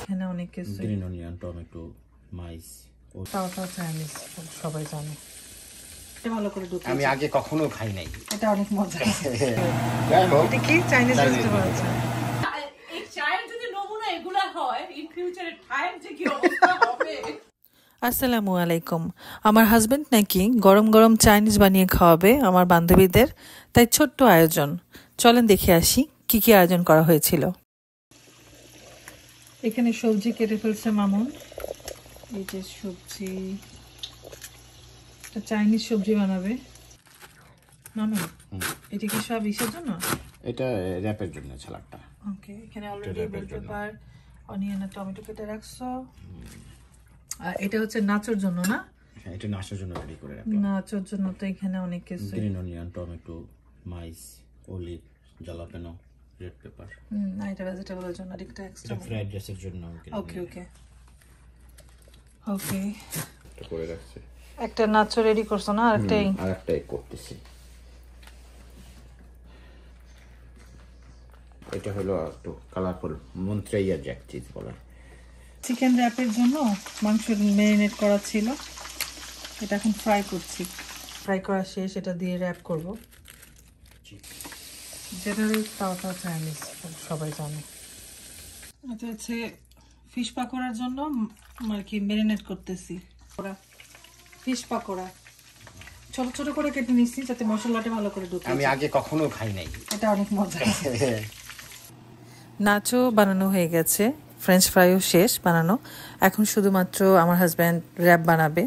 এখানে অনেক কিছু গ্রিন অনিয়ন, টমেটো, মাইস, তাও চাইনিজ সবাই জানে। ভালো করে ঢুকে আমি আগে কখনো খাই নাই। এটা অনেক মজা। যাই হোক, এটা কি চাইনিজ রেস্টুরেন্ট আছে। এই চায়ের যদি নমুনা এগুলা হয়, ইন ফিউচারে টাইম যে কি অবস্থা হবে। আসসালামু আলাইকুম। আমার হাজবেন্ড নাকি গরম গরম চাইনিজ বানিয়ে খাওয়াবে আমার বান্ধবীদের, তাই ছোট্ট আয়োজন। চলেন দেখে আসি কি কি আয়োজন করা হয়েছিল। এখানে সবজি কেটে ফেলছে মামুন। এই যে সবজি, চাইনিজ সবজি বানাবে মামুন। এটা কি সব ইসের জন্য? এটা র‍্যাপের জন্য সালাডটা। ওকে, এখানে অলরেডি বেল পেপার, অনিয়ন আর টমেটো কেটে রাখছো। আর এটা হচ্ছে নাচোর জন্য না? হ্যাঁ, এটা নাচোর জন্য রেডি করে রাখলাম। নাচোর জন্য তো এখানে অনেক কিছু। Green onion, tomato, maize, olive, jalapeno, red pepper. না, এটা ভেজিটেবলের জন্য, এটা এক্সট্রা ফ্রাইড রাইসের জন্য। ওকে ওকে ওকে, এটা করে রাখছি। একটা নাচো রেডি করছো না? আরেকটাই করতেছি। এটা হলো একটু কালারফুল, মন্ত্রাইয়া জ্যাক চিজ বলে। চিকেন র‍্যাপের জন্য মাংস ম্যারিনেট করা ছিল, এটা এখন ফ্রাই করছি। ফ্রাই করা শেষ, এটা দিয়ে র‍্যাপ করব। জেনারেল তাও চাইনিজ সবাই জানে। এটা হচ্ছে ফিশ পাকোড়ার জন্য আর কি ম্যারিনেট করতেছি। ফিশ পাকোড়া ছোট ছোট করে কেটে নিচ্ছি যাতে মশলাটা ভালো করে ঢুকে। আমি আগে কখনো খাই নাই। এটা অনেক মজা। নাচো বানানো হয়ে গেছে, ফ্রেঞ্চ ফ্রাইও শেষ বানানো। এখন শুধুমাত্র আমার হাজব্যান্ড র‍্যাপ বানাবে,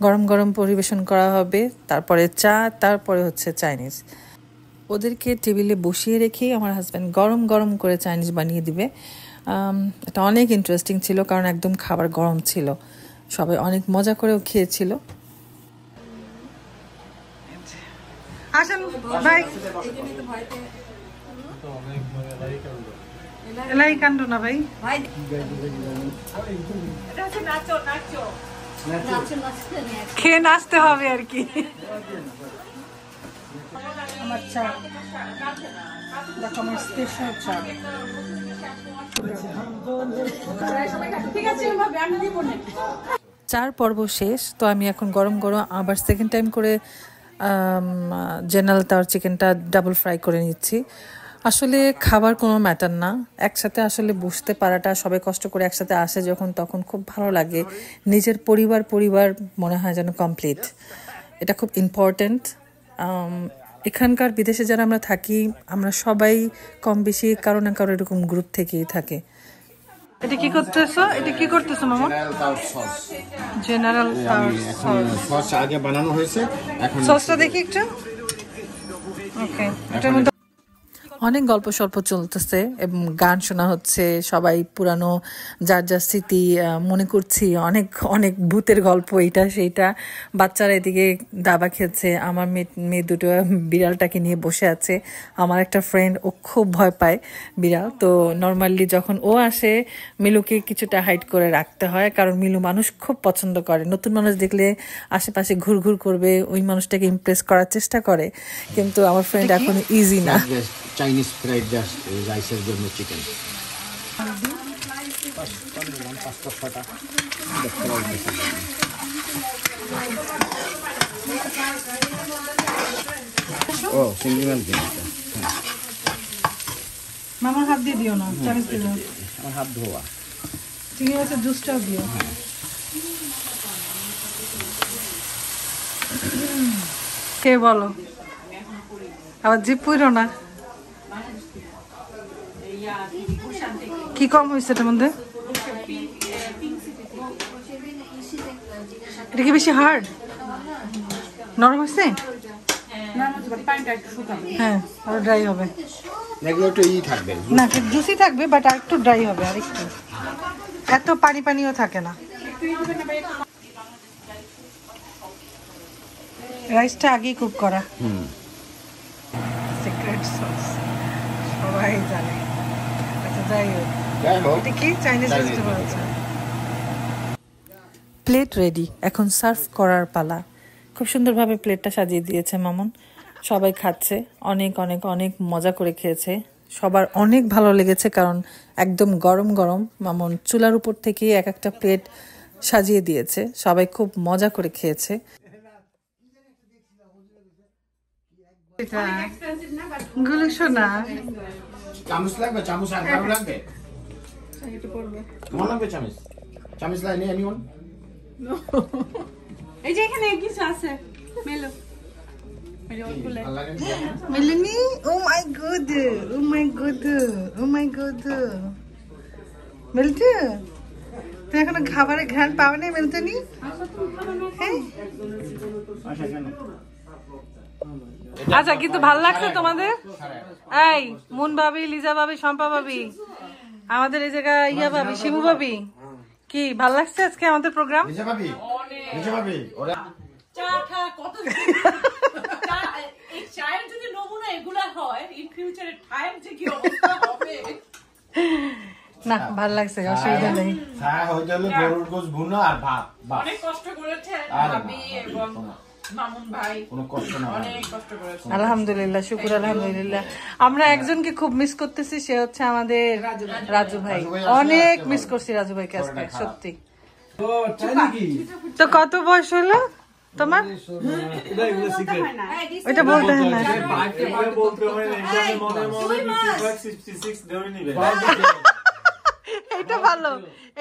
গরম গরম পরিবেশন করা হবে। তারপরে চা, তারপরে হচ্ছে চাইনিজ। ওদেরকে টেবিলে বসিয়ে রেখেই আমার হাজব্যান্ড গরম গরম করে চাইনিজ বানিয়ে দিবে। এটা অনেক ইন্টারেস্টিং ছিল, কারণ একদম খাবার গরম ছিল, সবাই অনেক মজা করেও খেয়েছিল। আসেন ভাই, এলাই কাণ্ড না ভাই। খেয়ে নাচতে হবে আর কি। আমার চা, দেখো আমার স্পেশাল চা। চার পর্ব শেষ, তো আমি এখন গরম গরম আবার সেকেন্ড টাইম করে জেনারেল তাওয়ার চিকেনটা ডাবল ফ্রাই করে নিচ্ছি। আসলে খাবার কোনো ম্যাটার না, একসাথে আসলে বসতে পারাটা, সবাই কষ্ট করে একসাথে আসে যখন, তখন খুব ভালো লাগে। নিজের পরিবার মনে হয় যেন কমপ্লিট। এটা খুব ইম্পর্টেন্ট। এখানকার বিদেশে যারা আমরা থাকি, আমরা সবাই কম বেশি কারো না কারো এরকম গ্রুপ থেকেই থাকে। এটা কি করতেছো? এটা কি করতেছো মামা? জেনারেল সস আগে বানানো হয়েছে, এখন সসটা দেখি একটু। ওকে, এটার মধ্যে অনেক গল্প স্বল্প চলতেছে এবং গান শোনা হচ্ছে, সবাই পুরানো যার যার স্মৃতি মনে করছি। অনেক অনেক ভূতের গল্প, এইটা সেইটা। বাচ্চারা এদিকে দাবা খেলছে, আমার মেয়ে দুটো বিড়ালটাকে নিয়ে বসে আছে। আমার একটা ফ্রেন্ড, ও খুব ভয় পায় বিড়াল, তো নর্মালি যখন ও আসে মিলুকে কিছুটা হাইড করে রাখতে হয়, কারণ মিলু মানুষ খুব পছন্দ করে। নতুন মানুষ দেখলে আশেপাশে ঘুরঘুর করবে, ওই মানুষটাকে ইমপ্রেস করার চেষ্টা করে, কিন্তু আমার ফ্রেন্ড এখন ইজি না। চাইনিজ ফ্রাইড রাইসের জন্য চিকেন। ও চিংড়ি মাছ দিন। মামার হাত দিয়ে দিও না, চামচ দিয়ে দাও। আমার হাত ধোয়া। চিংড়ি মাছের জুসটাও দিও। কে বলো, আবার জিপ পুরো না। কি কম হয়েছে এটার মধ্যে? এটা কি বেশি হার্ড? নরম হয়েছে? হ্যাঁ, আরো ড্রাই হবে। এগুলো একটু থাকবে না, জুসি থাকবে, বাট আর একটু ড্রাই হবে, আর একটু। এত পানিও থাকে না। রাইসটা আগেই কুক করা। সিক্রেট সস সবাই জানে। আচ্ছা, যাই হোক, এটা কি চাইনিজ রেস্টুরেন্ট আছে। প্লেট রেডি, এখন সার্ভ করার পালা। খুব সুন্দরভাবে প্লেটটা সাজিয়ে দিয়েছে মামুন, সবাই খাচ্ছে, অনেক অনেক অনেক মজা করে খেয়েছে সবার অনেক ভালো লেগেছে, কারণ একদম গরম গরম মামুন চুলার উপর থেকে এক একটা প্লেট সাজিয়ে দিয়েছে, সবাই খুব মজা করে খেয়েছে। গুলো শোনা চামচ লাগবে, চামচ আর কারো লাগবে? তোমার লাগবে চামচ? চামচ লাগবে এনিওন? এই যে এখানে কিছু আছে মেলো Melanie, oh my god, oh my god, oh my god. মিলতে তুই এখনো খাবারের ঘ্রাণ পাও না মিলতে নি? আচ্ছা, কিন্তু ভালো লাগছে তোমাদের? এই মুন ভাবি, লিজা ভাবি, শম্পা ভাবি, আমাদের এই জায়গা ইয়া ভাবি, শিমু ভাবি, কি ভালো লাগছে আজকে আমাদের প্রোগ্রাম? লিজা ভাবি, লিজা ভাবি, ওরা চা ঠা কত এই চায়ের যদি নমুনা এগুলা হয়, ইন ফিউচারে চায়ের যে কি অবস্থা হবে। না ভালো লাগছে, অসুবিধা নেই। হ্যাঁ, হইতে হলো গরুর গোশ ভুনা আর ভাত। অনেক কষ্ট করেছে ভাবি এবং মামুন ভাই, কোনো কষ্ট না, অনেক কষ্ট করেছে। আলহামদুলিল্লাহ, শুকুর আলহামদুলিল্লাহ। আমরা একজনকে খুব মিস করতেছি, সে হচ্ছে আমাদের রাজু ভাই। অনেক মিস করছি রাজু ভাইকে আজকে, সত্যি। তো কত বয়স হলো তোমার? ওইটা বলতে হয় না। এইটা ভালো,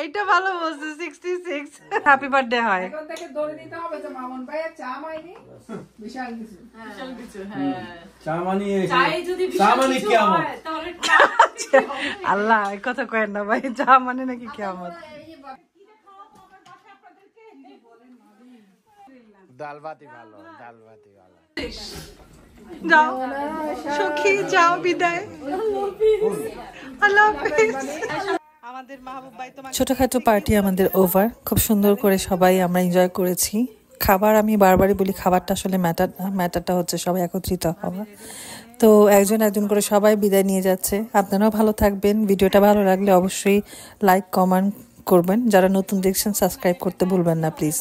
এইটা ভালো বলছে, 66 হ্যাপি বার্থডে হয়। এখন থেকে দড়ি দিতে হবে যে মামুন ভাইয়ের চা মাইনি বিশাল কিছু। বিশাল কিছু, হ্যাঁ। চা মানিয়ে চায়ে যদি বিশাল কিছু হয় তাহলে আল্লাহ এই কথা কয়েন না ভাই, চা মানে নাকি কিয়ামত। ডাল ভাতই ভালো, ডাল ভাতই ভালো। যাও সখী, যাও, বিদায়, আল্লাহ হাফেজ। আমাদের মাহবুব ভাই, তোমার ছোটখাটো পার্টি আমাদের ওভার। খুব সুন্দর করে সবাই আমরা এনজয় করেছি। খাবার, আমি বারবারই বলি, খাবারটা আসলে ম্যাটার না, ম্যাটারটা হচ্ছে সবাই একত্রিত হওয়া। তো একজন একজন করে সবাই বিদায় নিয়ে যাচ্ছে। আপনারাও ভালো থাকবেন। ভিডিওটা ভালো লাগলে অবশ্যই লাইক কমেন্ট করবেন। যারা নতুন দেখছেন সাবস্ক্রাইব করতে ভুলবেন না প্লিজ।